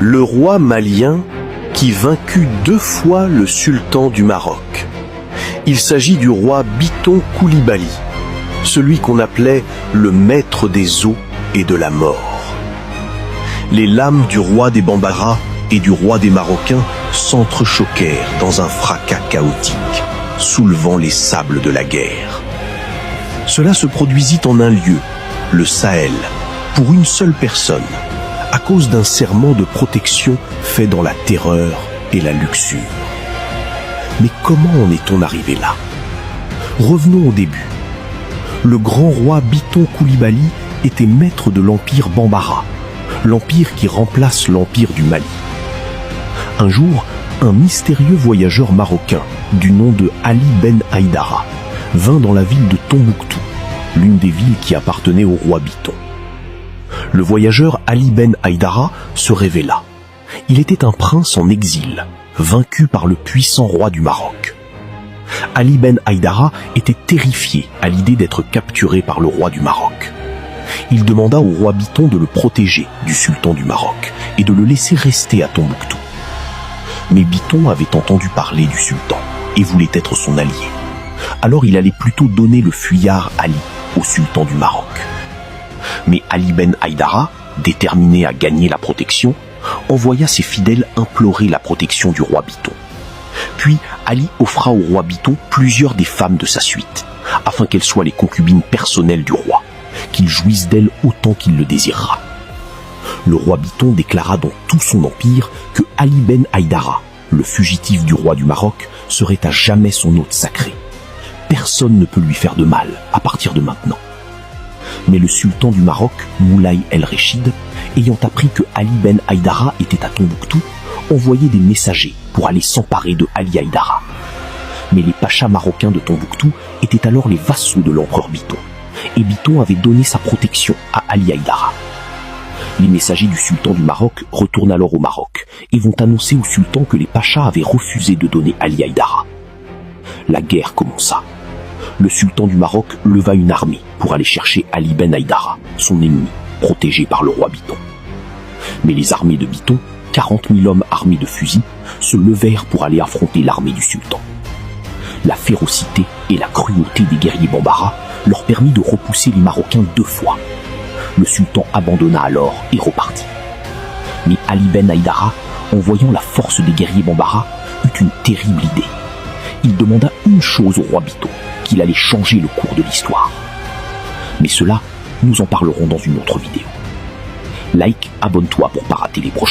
le roi malien qui vaincut 2 fois le sultan du Maroc. Il s'agit du roi Biton Koulibaly, celui qu'on appelait le maître des eaux et de la mort. Les lames du roi des Bambara et du roi des Marocains s'entrechoquèrent dans un fracas chaotique, soulevant les sables de la guerre. Cela se produisit en un lieu, le Sahel, pour une seule personne, à cause d'un serment de protection fait dans la terreur et la luxure. Mais comment en est-on arrivé là? Revenons au début. Le grand roi Biton Koulibaly était maître de l'empire Bambara, l'empire qui remplace l'empire du Mali. Un jour, un mystérieux voyageur marocain du nom de Ali Ben Haïdara vint dans la ville de Tombouctou, l'une des villes qui appartenait au roi Biton. Le voyageur Ali Ben Haïdara se révéla. Il était un prince en exil, vaincu par le puissant roi du Maroc. Ali Ben Haïdara était terrifié à l'idée d'être capturé par le roi du Maroc. Il demanda au roi Biton de le protéger du sultan du Maroc et de le laisser rester à Tombouctou. Mais Biton avait entendu parler du sultan et voulait être son allié. Alors il allait plutôt donner le fuyard Ali au sultan du Maroc. Mais Ali Ben Haïdara, déterminé à gagner la protection, envoya ses fidèles implorer la protection du roi Biton. Puis Ali offra au roi Biton plusieurs des femmes de sa suite, afin qu'elles soient les concubines personnelles du roi, qu'il jouisse d'elles autant qu'il le désirera. Le roi Biton déclara dans tout son empire que Ali Ben Haïdara, le fugitif du roi du Maroc, serait à jamais son hôte sacré. Personne ne peut lui faire de mal à partir de maintenant. Mais le sultan du Maroc, Moulay el-Réchid, ayant appris que Ali Ben Haïdara était à Tombouctou, envoyait des messagers pour aller s'emparer de Ali Haïdara. Mais les pachas marocains de Tombouctou étaient alors les vassaux de l'empereur Biton, et Biton avait donné sa protection à Ali Haïdara. Les messagers du sultan du Maroc retournent alors au Maroc et vont annoncer au sultan que les pachas avaient refusé de donner Ali Haïdara. La guerre commença. Le sultan du Maroc leva une armée pour aller chercher Ali Ben Haïdara, son ennemi, protégé par le roi Biton. Mais les armées de Biton, 40 000 hommes armés de fusils, se levèrent pour aller affronter l'armée du sultan. La férocité et la cruauté des guerriers Bambara leur permit de repousser les Marocains 2 fois. Le sultan abandonna alors et repartit. Mais Ali Ben Haïdara, en voyant la force des guerriers Bambara, eut une terrible idée. Il demanda une chose au roi Biton, qu'il allait changer le cours de l'histoire. Mais cela, nous en parlerons dans une autre vidéo. Like, abonne-toi pour pas rater les prochains.